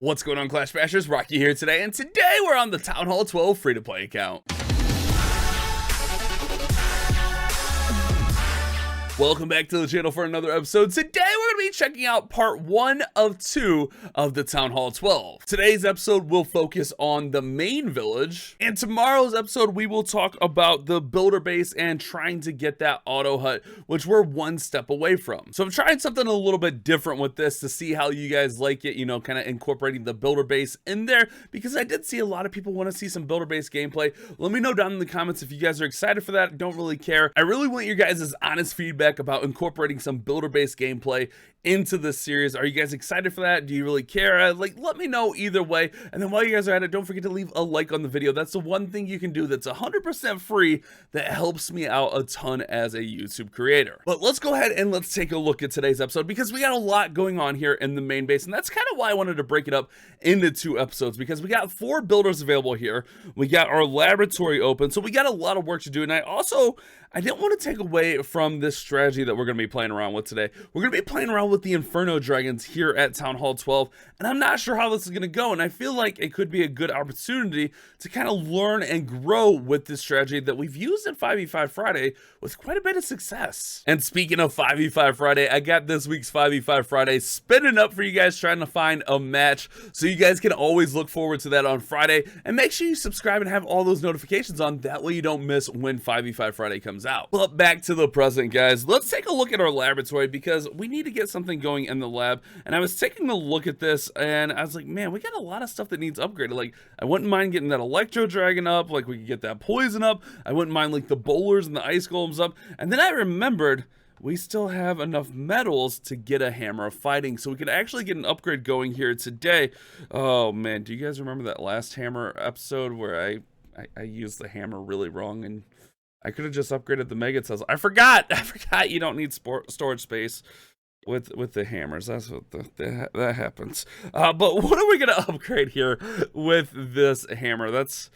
What's going on, Clash Bashers? Rocky here today, and today we're on the Town Hall 12 free-to-play account. Welcome back to the channel for another episode. Today we're going to be checking out part 1 of 2 of the Town Hall 12. Today's episode will focus on the main village, and tomorrow's episode we will talk about the builder base and trying to get that auto hut, which we're one step away from. So I'm trying something a little bit different with this to see how you guys like it, you know, kind of incorporating the builder base in there, because I did see a lot of people want to see some builder base gameplay. Let me know down in the comments if you guys are excited for that. Don't really care. I really want your guys' honest feedback about incorporating some builder-based gameplay into this series. Are you guys excited for that? Do you really care? Let me know either way. And then while you guys are at it, don't forget to leave a like on the video. That's the one thing you can do that's 100% free that helps me out a ton as a YouTube creator. But let's go ahead and let's take a look at today's episode, because we got a lot going on here in the main base, and that's kind of why I wanted to break it up into 2 episodes, because we got 4 builders available here. We got our laboratory open, so we got a lot of work to do. And I didn't want to take away from this strategy that we're going to be playing around with today. We're going to be playing around with the Inferno Dragons here at Town Hall 12, and I'm not sure how this is going to go, and I feel like it could be a good opportunity to kind of learn and grow with this strategy that we've used in 5v5 Friday with quite a bit of success. And speaking of 5v5 Friday, I got this week's 5v5 Friday spinning up for you guys, trying to find a match, so you guys can always look forward to that on Friday, and make sure you subscribe and have all those notifications on, that way you don't miss when 5v5 Friday comes out. But back to the present, guys. Let's take a look at our laboratory, because we need to get something going in the lab. And I was taking a look at this, and I was like, man, we got a lot of stuff that needs upgraded. Like, I wouldn't mind getting that Electro Dragon up. Like, we could get that Poison up. I wouldn't mind, like, the Bowlers and the Ice Golems up. And then I remembered we still have enough metals to get a Hammer of Fighting, so we could actually get an upgrade going here today. Oh man, do you guys remember that last Hammer episode where I used the hammer really wrong, and I could have just upgraded the Mega Tesla? I forgot you don't need storage space with the hammers. That's what that happens. But what are we gonna upgrade here with this hammer? That's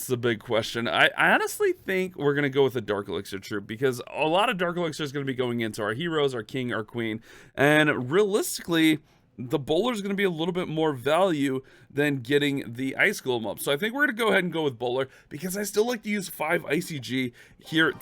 the big question. I honestly think we're going to go with a Dark Elixir troop, because a lot of Dark Elixir is going to be going into our heroes, our king, our queen, and realistically, the Bowler is going to be a little bit more value than getting the Ice Golem up. So I think we're going to go ahead and go with Bowler, because I still like to use 5 ICG here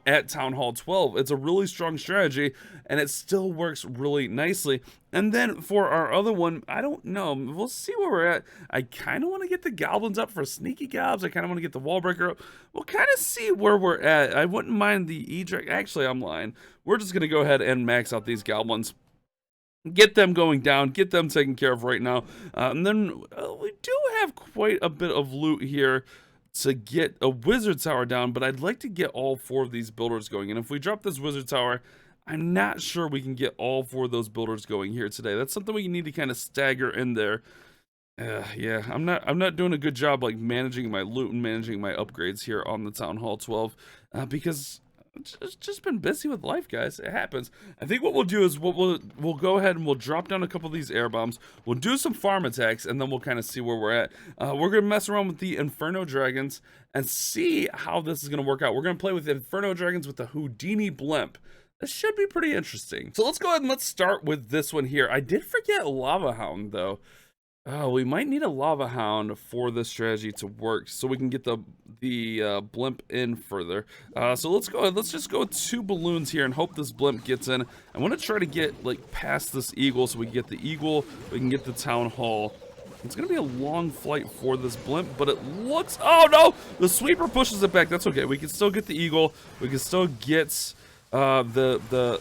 at Town Hall 12. It's a really strong strategy, and it still works really nicely. And then for our other one, I don't know. We'll see where we're at. I kind of want to get the Goblins up for Sneaky Gobs. I kind of want to get the Wall Breaker up. We'll kind of see where we're at. I wouldn't mind the E-Drag. Actually, I'm lying. We're just going to go ahead and max out these Goblins. Get them going down, get them taken care of right now. And then we do have quite a bit of loot here to get a Wizard Tower down, but I'd like to get all 4 of these builders going. And if we drop this Wizard Tower, I'm not sure we can get all 4 of those builders going here today. That's something we need to kind of stagger in there. Yeah, I'm not doing a good job like managing my loot and managing my upgrades here on the Town Hall 12, because it's just been busy with life, guys. It happens. I think what we'll do is we'll go ahead and we'll drop down a couple of these air bombs. We'll do some farm attacks, and then we'll kind of see where we're at. We're gonna mess around with the Inferno Dragons and see how this is gonna work out. We're gonna play with the Inferno Dragons with the Houdini Blimp. This should be pretty interesting. So let's go ahead and let's start with this one here. I did forget Lava Hound though. Oh, we might need a Lava Hound for this strategy to work, so we can get the Blimp in further. So let's go ahead. Let's just go with 2 balloons here and hope this Blimp gets in. I want to try to get like past this Eagle, so we can get the Eagle, we can get the Town Hall. It's going to be a long flight for this Blimp, but it looks... Oh, no! The Sweeper pushes it back. That's okay. We can still get the Eagle. We can still get the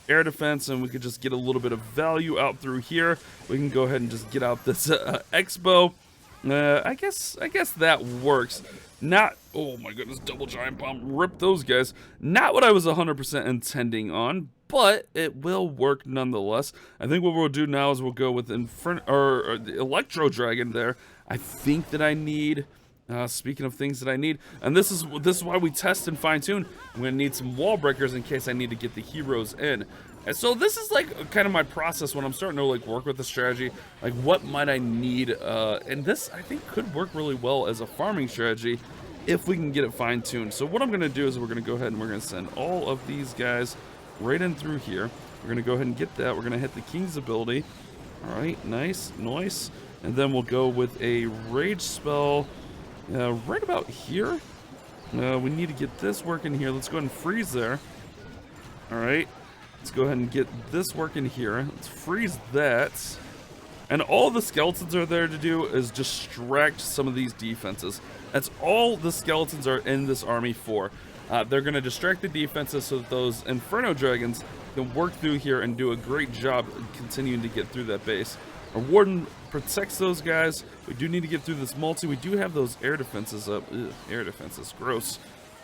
air defense, and we could just get a little bit of value out through here. We can go ahead and just get out this Expo. I guess that works. Not, oh my goodness, double giant bomb, rip those guys. Not what I was 100% intending on, but it will work nonetheless. I think what we'll do now is we'll go with the Electro Dragon there. I think that I need... speaking of things that I need, and this is why we test and fine-tune. I'm gonna need some wall breakers in case I need to get the heroes in. And so this is like kind of my process when I'm starting to like work with the strategy. Like, what might I need? And this I think could work really well as a farming strategy if we can get it fine-tuned. So what I'm gonna do is we're gonna go ahead and we're gonna send all of these guys right in through here. We're gonna go ahead and get that. We're gonna hit the King's ability. All right, nice. And then we'll go with a rage spell right about here. We need to get this working here. Let's go ahead and freeze there. All right. Let's go ahead and get this working here. Let's freeze that. And all the skeletons are there to do is distract some of these defenses. That's all the skeletons are in this army for. They're going to distract the defenses so that those Inferno Dragons can work through here and do a great job continuing to get through that base. Our Warden protects those guys. We do need to get through this multi. We do have those air defenses up. Ugh, air defenses, gross.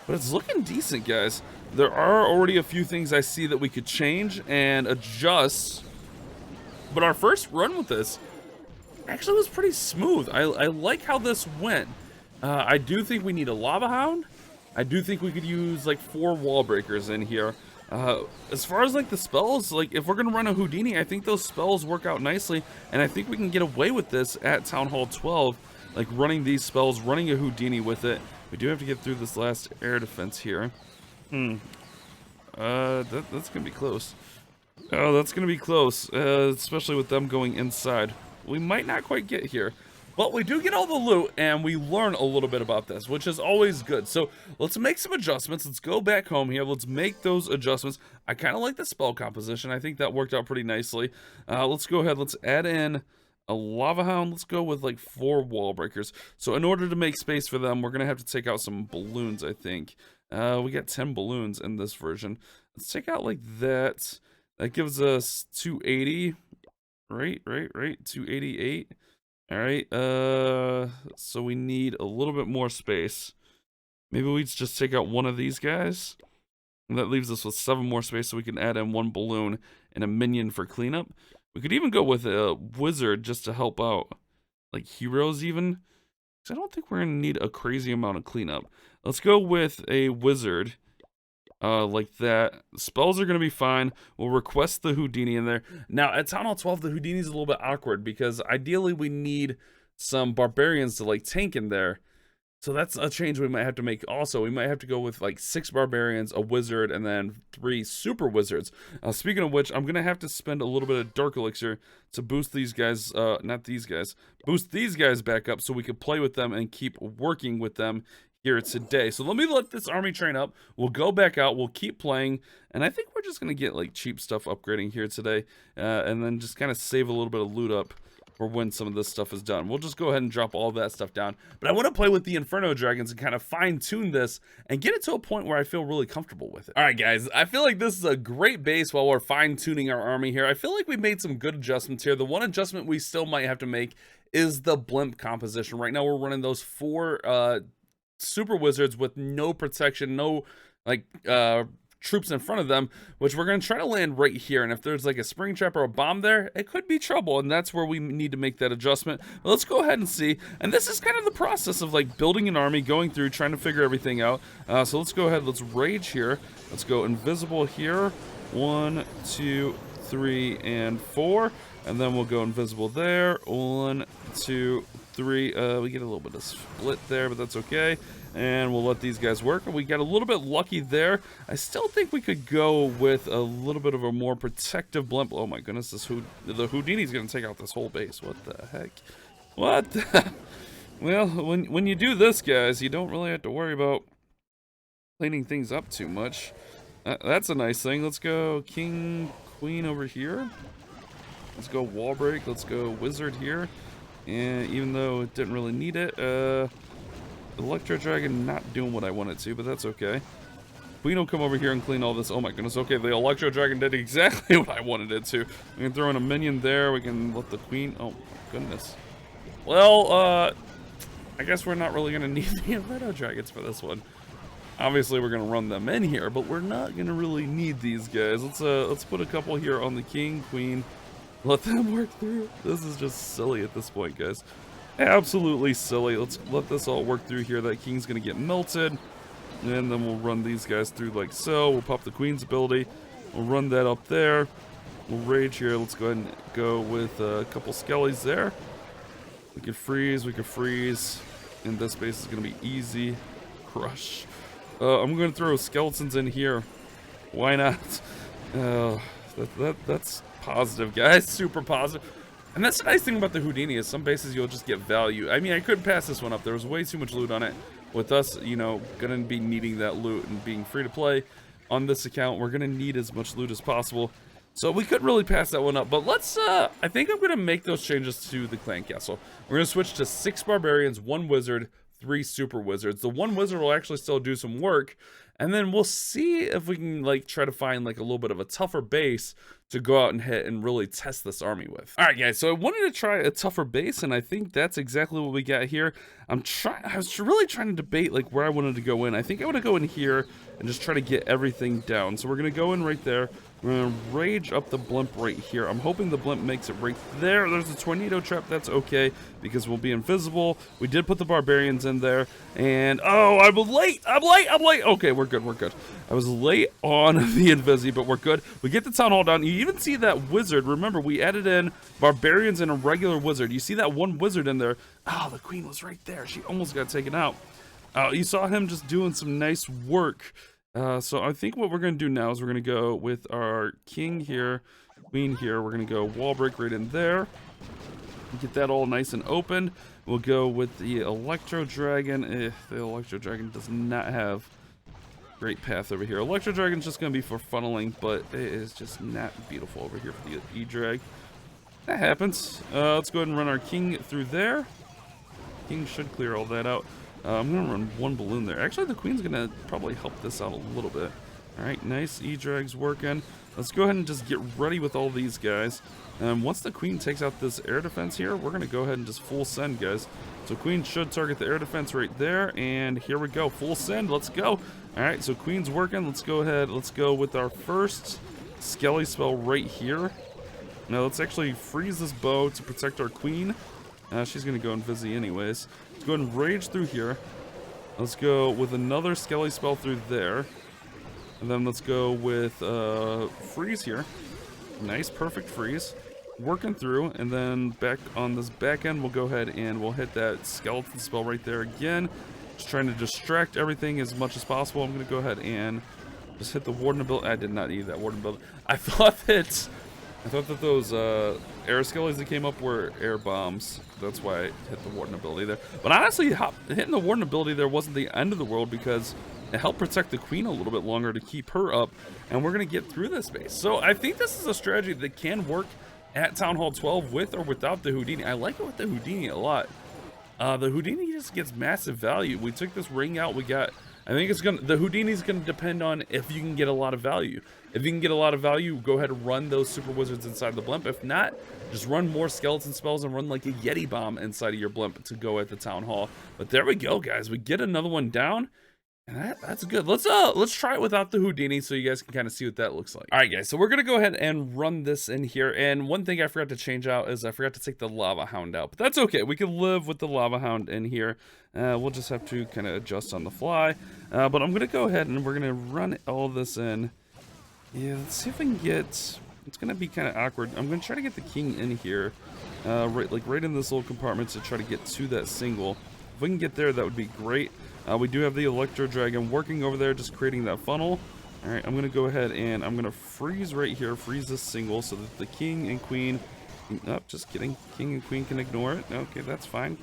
But it's looking decent, guys. There are already a few things I see that we could change and adjust. But our first run with this actually was pretty smooth. I like how this went. I do think we need a Lava Hound. I do think we could use like 4 wall breakers in here. As far as like the spells, like if we're gonna run a Houdini, I think those spells work out nicely, and I think we can get away with this at Town Hall 12, like running these spells, running a Houdini with it. We do have to get through this last air defense here. That's gonna be close. Oh, that's gonna be close, especially with them going inside. We might not quite get here. But we do get all the loot, and we learn a little bit about this, which is always good. So let's make some adjustments. Let's go back home here. Let's make those adjustments. I kind of like the spell composition. I think that worked out pretty nicely. Let's go ahead. Let's add in a Lava Hound. Let's go with like 4 wall breakers. So in order to make space for them, we're going to have to take out some balloons, I think. We got 10 balloons in this version. Let's take out like that. That gives us 280. Right. 288. All right, so we need a little bit more space. Maybe we just take out one of these guys. And that leaves us with 7 more space so we can add in 1 balloon and a minion for cleanup. We could even go with a wizard just to help out, like heroes even. Because I don't think we're going to need a crazy amount of cleanup. Let's go with a wizard. Like that. Spells are going to be fine. We'll request the Houdini in there. Now, at Town Hall 12, the Houdini is a little bit awkward because ideally we need some barbarians to like tank in there. So that's a change we might have to make also. We might have to go with like 6 barbarians, a wizard, and then 3 super wizards. Speaking of which, I'm going to have to spend a little bit of Dark Elixir to boost these guys, not these guys, boost these guys back up so we can play with them and keep working with them here today. So let this army train up. We'll go back out. We'll keep playing. And I think we're just going to get like cheap stuff upgrading here today. And then just kind of save a little bit of loot up for when some of this stuff is done. We'll just go ahead and drop all that stuff down. But I want to play with the Inferno Dragons and kind of fine tune this and get it to a point where I feel really comfortable with it. All right, guys, I feel like this is a great base while we're fine tuning our army here. I feel like we made some good adjustments here. The one adjustment we still might have to make is the blimp composition. Right now we're running those 4 super wizards with no protection, no like troops in front of them, which we're going to try to land right here. And if there's like a spring trap or a bomb there, it could be trouble, and that's where we need to make that adjustment. But let's go ahead and see. And this is kind of the process of like building an army, going through, trying to figure everything out. So let's go ahead, let's rage here. Let's go invisible here. 1, 2, 3, and 4. And then we'll go invisible there. 1, 2, 3. We get a little bit of split there, but that's okay. And we'll let these guys work. We got a little bit lucky there. I still think we could go with a little bit of a more protective blimp. Oh my goodness, the Houdini's gonna take out this whole base. What the heck? What the? Well, when you do this, guys, you don't really have to worry about cleaning things up too much. That's a nice thing. Let's go king, queen over here. Let's go wall break. Let's go wizard here. And even though it didn't really need it, Electro Dragon not doing what I wanted to, but that's okay. Queen will come over here and clean all this. Oh my goodness, okay, the Electro Dragon did exactly what I wanted it to. We can throw in a minion there, we can let the queen, oh goodness. Well, I guess we're not really gonna need the Inferno Dragons for this one. Obviously we're gonna run them in here, but we're not gonna really need these guys. Let's put a couple here on the king, queen, let them work through. This is just silly at this point, guys. Absolutely silly. Let's let this all work through here. That king's gonna get melted, and then we'll run these guys through like so. We'll pop the queen's ability. We'll run that up there. We'll rage here. Let's go ahead and go with a couple skellies there. We can freeze. We can freeze. And this base is gonna be easy. Crush. I'm gonna throw skeletons in here. Why not? That's positive, guys. Super positive. And that's the nice thing about the Houdini is some bases you'll just get value. I mean, I couldn't pass this one up. There was way too much loot on it. With us, you know, gonna be needing that loot and being free to play on this account, we're gonna need as much loot as possible. So we couldn't really pass that one up. But let's, I think I'm gonna make those changes to the clan castle. We're gonna switch to 6 barbarians, 1 wizard, 3 super wizards. The 1 wizard will actually still do some work. And then we'll see if we can like try to find like a little bit of a tougher base to go out and hit and really test this army with. All right, guys, so I wanted to try a tougher base, and I think that's exactly what we got here. I was really trying to debate like where I wanted to go in. I think I want to go in here and just try to get everything down. So we're gonna go in right there. We're gonna rage up the blimp right here. I'm hoping the blimp makes it right there. There's a tornado trap. That's okay because we'll be invisible. We did put the barbarians in there, and oh, I'm late. I'm late. Okay, we're good. I was late on the invisi, but we're good. We get the town hall down. You even see that wizard. Remember, we added in barbarians and a regular wizard. You see that one wizard in there. Oh, the queen was right there. She almost got taken out. You saw him just doing some nice work. So I think what we're going to do now is we're going to go with our king here, queen here. We're going to go wall break right in there. Get that all nice and open. We'll go with the Electro Dragon. The Electro Dragon does not have great path over here. Electro Dragon's just going to be for funneling, but it is just not beautiful over here for the E-Drag. That happens. Let's go ahead and run our king through there. King should clear all that out. I'm going to run 1 balloon there. Actually, the queen's going to probably help this out a little bit. All right, nice. E-Drag's working. Let's go ahead and just get ready with all these guys. Once the queen takes out this air defense here, we're going to go ahead and just full send, guys. So queen should target the air defense right there. And here we go. Full send. Let's go. All right, so queen's working. Let's go ahead. Let's go with our first Skelly spell right here. Now, let's actually freeze this bow to protect our queen. She's going to go invisi anyways. Let's go ahead and rage through here. Let's go with another Skelly spell through there. And then let's go with freeze here. Nice, perfect freeze. Working through, and then back on this back end, we'll go ahead and we'll hit that skeleton spell right there again. Just trying to distract everything as much as possible. I'm going to go ahead and just hit the warden ability. I did not need that warden ability. I thought that those air skellies that came up were air bombs. That's why I hit the warden ability there. But honestly, hitting the warden ability there wasn't the end of the world because it helped protect the queen a little bit longer to keep her up. And we're going to get through this base. So I think this is a strategy that can work at Town Hall 12 with or without the Houdini. I like it with the Houdini a lot. The Houdini just gets massive value. We took this ring out. We got... I think the Houdini's going to depend on if you can get a lot of value. If you can get a lot of value, go ahead and run those super wizards inside the blimp. If not, just run more skeleton spells and run like a Yeti bomb inside of your blimp to go at the town hall. But there we go, guys. We get another one down. And that's good. Let's try it without the Houdini so you guys can kind of see what that looks like. All right, guys. So we're going to go ahead and run this in here. And one thing I forgot to change out is I forgot to take the Lava Hound out. But that's okay. We can live with the Lava Hound in here. We'll just have to kind of adjust on the fly. But I'm going to go ahead and we're going to run all this in. Yeah, let's see if we can get... It's going to be kind of awkward. I'm going to try to get the king in here. Right in this little compartment to try to get to that single. If we can get there, that would be great. We do have the Electro Dragon working over there, just creating that funnel. All right, I'm going to go ahead and I'm going to freeze right here, freeze this single so that the king and queen... Oh, just kidding. King and queen can ignore it. Okay, that's fine.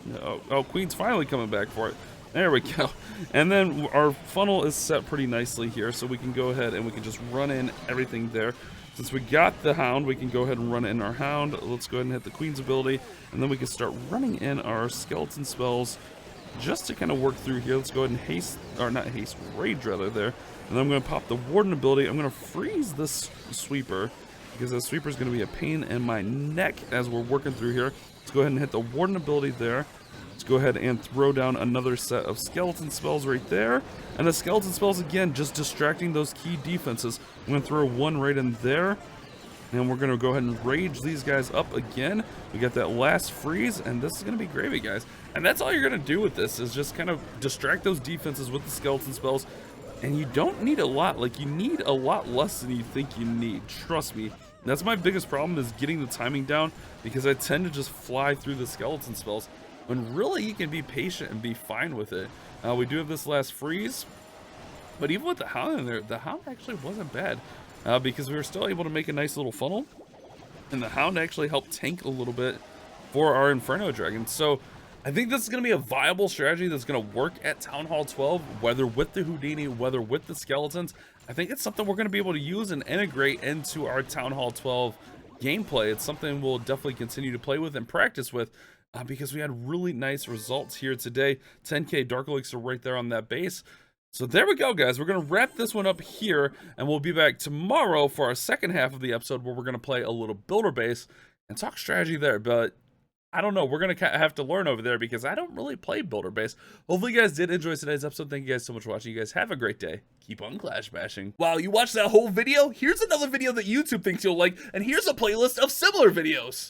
Oh, queen's finally coming back for it. There we go. And then our funnel is set pretty nicely here, so we can go ahead and we can just run in everything there. Since we got the Hound, we can go ahead and run in our Hound. Let's go ahead and hit the queen's ability, and then we can start running in our skeleton spells just to kind of work through here. Let's go ahead and rage rather there. And then I'm going to pop the warden ability. I'm going to freeze this sweeper because the sweeper is going to be a pain in my neck as we're working through here. Let's go ahead and hit the warden ability there. Let's go ahead and throw down another set of skeleton spells right there. And the skeleton spells, again, just distracting those key defenses. I'm going to throw one right in there. And we're going to go ahead and rage these guys up again. We got that last freeze, and this is going to be gravy, guys. And that's all you're going to do with this is just kind of distract those defenses with the skeleton spells. And you don't need a lot. Like, you need a lot less than you think you need. Trust me. That's my biggest problem is getting the timing down because I tend to just fly through the skeleton spells when really you can be patient and be fine with it. We do have this last freeze, but even with the Hound in there, the Hound actually wasn't bad because we were still able to make a nice little funnel. And the Hound actually helped tank a little bit for our Inferno Dragons. So I think this is going to be a viable strategy that's going to work at Town Hall 12, whether with the Houdini, whether with the skeletons. I think it's something we're going to be able to use and integrate into our Town Hall 12 gameplay. It's something we'll definitely continue to play with and practice with because we had really nice results here today. 10k Dark Elixir right there on that base. So there we go, guys. We're going to wrap this one up here, and we'll be back tomorrow for our second half of the episode where we're going to play a little builder base and talk strategy there. But I don't know. We're going to have to learn over there because I don't really play builder base. Hopefully you guys did enjoy today's episode. Thank you guys so much for watching. You guys have a great day. Keep on clash bashing. Wow, you watched that whole video? Here's another video that YouTube thinks you'll like, and here's a playlist of similar videos.